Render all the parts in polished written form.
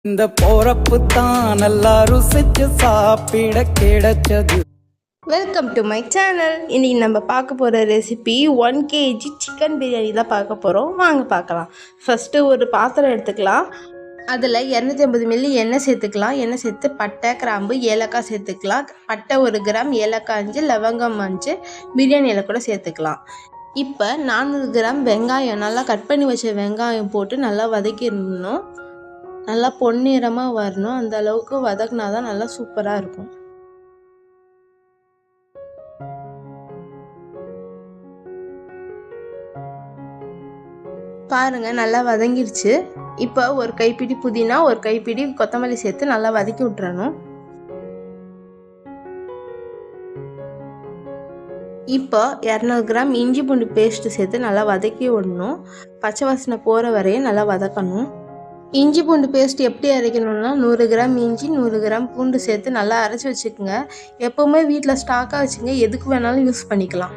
இந்த போறப்பு தான் நல்லா ருசிச்சு சாப்பிட கிடைச்சது. Welcome to my channel. இன்றைக்கி நம்ம பார்க்க போகிற ரெசிபி 1 kg சிக்கன் பிரியாணி தான் பார்க்க போகிறோம். வாங்க பார்க்கலாம். ஃபஸ்ட்டு ஒரு பாத்திரம் எடுத்துக்கலாம். அதில் 250 மில்லி எண்ணெய் சேர்த்துக்கலாம். எண்ணெய் சேர்த்து பட்டை, கிராம்பு, ஏலக்காய் சேர்த்துக்கலாம். பட்டை 1 கிராம், ஏலக்காய் 5, லவங்கம் 5, பிரியாணி இலை கூட சேர்த்துக்கலாம். இப்போ 400 கிராம் வெங்காயம், நல்லா கட் பண்ணி வச்ச வெங்காயம் போட்டு நல்லா வதக்கிடணும். நல்லா பொன்னிறமாக வரணும். அந்த அளவுக்கு வதக்கினா தான் நல்லா சூப்பராக இருக்கும். பாருங்கள், நல்லா வதங்கிருச்சு. இப்போ ஒரு கைப்பிடி புதினா, ஒரு கைப்பிடி கொத்தமல்லி சேர்த்து நல்லா வதக்கி விட்டுறணும். இப்போ 200 கிராம் இஞ்சி பூண்டு பேஸ்ட்டு சேர்த்து நல்லா வதக்கி விடணும். பச்சை வாசனை போகிற வரையும் நல்லா வதக்கணும். இஞ்சி பூண்டு பேஸ்ட் எப்படி அரைக்கணும்னா 100 கிராம் இஞ்சி, 100 கிராம் பூண்டு சேர்த்து நல்லா அரைச்சி வச்சுக்கோங்க. எப்போவுமே வீட்டில் ஸ்டாக்காக வச்சுங்க, எதுக்கு வேணாலும் யூஸ் பண்ணிக்கலாம்.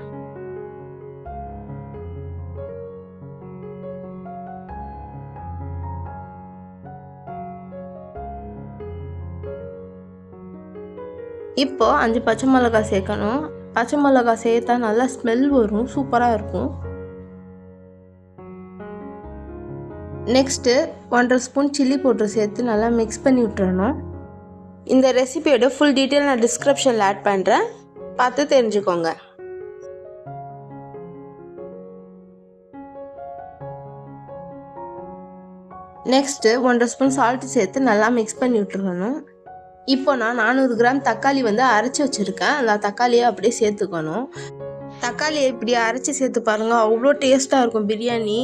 இப்போ 5 பச்சை மிளகாய் சேர்க்கணும். பச்சை மிளகாய் சேர்த்தா நல்லா ஸ்மெல் வரும், சூப்பராக இருக்கும். நெக்ஸ்ட்டு 1.5 ஸ்பூன் சில்லி பவுடர் சேர்த்து நல்லா மிக்ஸ் பண்ணி விட்டுறணும். இந்த ரெசிபியோட ஃபுல் டீட்டெயில் நான் டிஸ்கிரிப்ஷனில் ஆட் பண்ணுறேன், பார்த்து தெரிஞ்சுக்கோங்க. நெக்ஸ்ட்டு 1.5 ஸ்பூன் சால்ட்டு சேர்த்து நல்லா மிக்ஸ் பண்ணி விட்டுறணும். இப்போ நான் 400 கிராம் தக்காளி அரைச்சி வச்சுருக்கேன். அந்த தக்காளியை அப்படியே சேர்த்துக்கணும். தக்காளியை இப்படி அரைச்சி சேர்த்து பாருங்கள், அவ்வளோ டேஸ்ட்டாக இருக்கும் பிரியாணி.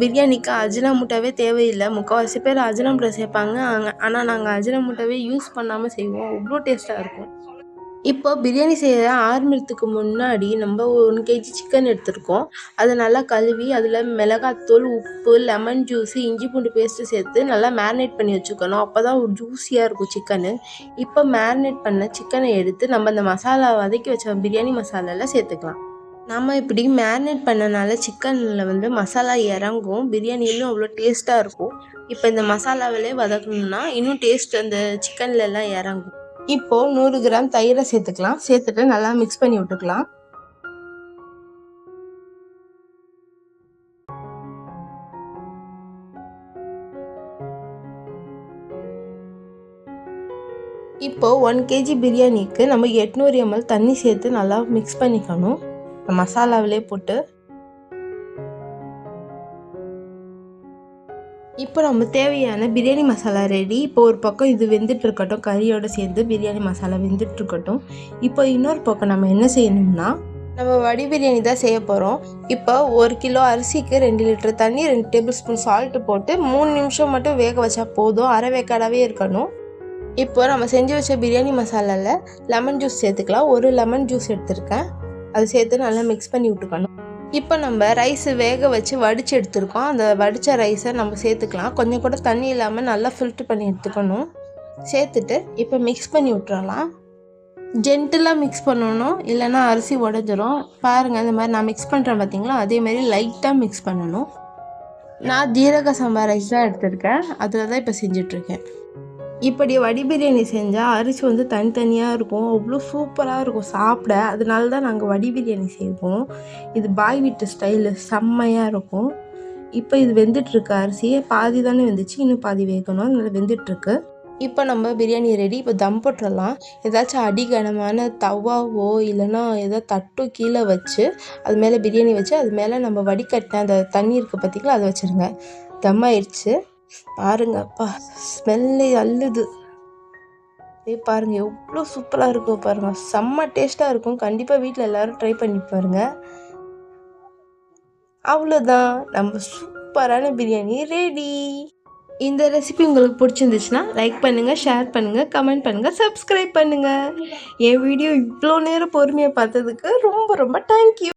பிரியாணிக்கு அஜினமோட்டோவே தேவையில்லை. முக்கால்வாசி பேர் அஜினமோட்டோ சேர்ப்பாங்க, ஆனால் நாங்கள் அஜினமோட்டோவே யூஸ் பண்ணாமல் செய்வோம். அவ்வளோ டேஸ்ட்டாக இருக்கும். இப்போ பிரியாணி செய்ய ஆரம்பிக்கிறதுக்கு முன்னாடி நம்ம 1 kg சிக்கன் எடுத்துருக்கோம். அதை நல்லா கழுவி அதில் மிளகாத்தூள், உப்பு, லெமன் ஜூஸு, இஞ்சி பூண்டு பேஸ்ட்டு சேர்த்து நல்லா மேரினேட் பண்ணி வச்சுக்கணும். அப்போ தான் ஒரு ஜூஸியாக இருக்கும் சிக்கனு. இப்போ மேரினேட் பண்ண சிக்கனை எடுத்து நம்ம அந்த மசாலா வதக்கி வச்ச பிரியாணி மசாலாவில் சேர்த்துக்கலாம். நம்ம இப்படி மேரினேட் பண்ணனால சிக்கனில் மசாலா இறங்கும், பிரியாணியிலும் அவ்வளோ டேஸ்ட்டாக இருக்கும். இப்போ இந்த மசாலாவிலே வதக்கணும்னா இன்னும் டேஸ்ட் அந்த சிக்கன்லலாம் இறங்கும். இப்போது 100 கிராம் தயிரை சேர்த்துக்கலாம். சேர்த்துட்டு நல்லா மிக்ஸ் பண்ணி விட்டுக்கலாம். இப்போ 1 kg பிரியாணிக்கு நம்ம 800 ml தண்ணி சேர்த்து நல்லா மிக்ஸ் பண்ணிக்கணும். மசாலாவிலே போட்டு இப்போ நம்ம தேவையான பிரியாணி மசாலா ரெடி. இப்போ ஒரு பக்கம் இது வெந்துட்டுருக்கட்டும், கறியோடு சேர்ந்து பிரியாணி மசாலா வெந்துட்டுருக்கட்டும். இப்போ இன்னொரு பக்கம் நம்ம என்ன செய்யணும்னா, நம்ம வடி பிரியாணி தான் செய்ய போகிறோம். இப்போ 1 கிலோ அரிசிக்கு 2 லிட்டர் தண்ணி, 2 டேபிள் ஸ்பூன் சால்ட்டு போட்டு 3 நிமிஷம் மட்டும் வேக வச்சா போதும். அரை வேக்காடாகவே இருக்கணும். இப்போ நம்ம செஞ்சு வச்ச பிரியாணி மசாலாவில் லெமன் ஜூஸ் சேர்த்துக்கலாம். 1 லெமன் ஜூஸ் எடுத்துருக்கேன். அது சேர்த்து நல்லா மிக்ஸ் பண்ணி விட்டுக்கணும். இப்போ நம்ம ரைஸு வேக வச்சு வடித்து எடுத்துருக்கோம். அந்த வடித்த ரைஸை நம்ம சேர்த்துக்கலாம். கொஞ்சம் கூட தண்ணி இல்லாமல் நல்லா ஃபில்ட்ரு பண்ணி எடுத்துக்கணும். சேர்த்துட்டு இப்போ மிக்ஸ் பண்ணி விட்டுறலாம். ஜென்டிலாக மிக்ஸ் பண்ணணும், இல்லைன்னா அரிசி உடஞ்சிரும். பாருங்கள், இந்த மாதிரி நான் மிக்ஸ் பண்ணுறேன் பார்த்தீங்களா, அதேமாரி லைட்டாக மிக்ஸ் பண்ணணும். நான் ஜீரக சம்பா ரைஸ் தான் எடுத்திருக்கேன், அதில் தான் இப்போ செஞ்சிட்ருக்கேன். இப்படி வடி பிரியாணி செஞ்சால் அரிசி தனித்தனியாக இருக்கும், அவ்வளோ சூப்பராக இருக்கும் சாப்பிட. அதனால தான் நாங்கள் வடி பிரியாணி செய்வோம். இது பாய் வீட்டு ஸ்டைலு, செம்மையாக இருக்கும். இப்போ இது வெந்துட்டுருக்கு. அரிசியே பாதி தானே வெந்துச்சு, இன்னும் பாதி வேகணும், அதனால வெந்துட்டுருக்கு. இப்போ நம்ம பிரியாணி ரெடி. இப்போ தம் போட்டுடலாம். ஏதாச்சும் அடிகனமான தவாவோ இல்லைன்னா ஏதாவது தட்டோ கீழே வச்சு அது மேலே பிரியாணி வச்சு அது மேலே நம்ம வடிகட்டின அந்த தண்ணி இருக்குது பார்த்திங்களா, அதை வச்சுருங்க. தம் ஆயிடுச்சு. பாருங்கள், அப்பா ஸ்மெல்லே அள்ளுது. பாருங்கள் எவ்வளோ சூப்பராக இருக்கும் பாருங்கள், செம்ம டேஸ்ட்டாக இருக்கும். கண்டிப்பாக வீட்டில் எல்லோரும் ட்ரை பண்ணி பாருங்கள். அவ்வளோதான், நம்ம சூப்பரான பிரியாணி ரெடி. இந்த ரெசிபி உங்களுக்கு பிடிச்சிருந்துச்சுன்னா லைக் பண்ணுங்கள், ஷேர் பண்ணுங்கள், கமெண்ட் பண்ணுங்கள், சப்ஸ்கிரைப் பண்ணுங்கள். என் வீடியோ இவ்வளோ நேரம் பொறுமையாக பார்த்ததுக்கு ரொம்ப ரொம்ப தேங்க்யூ.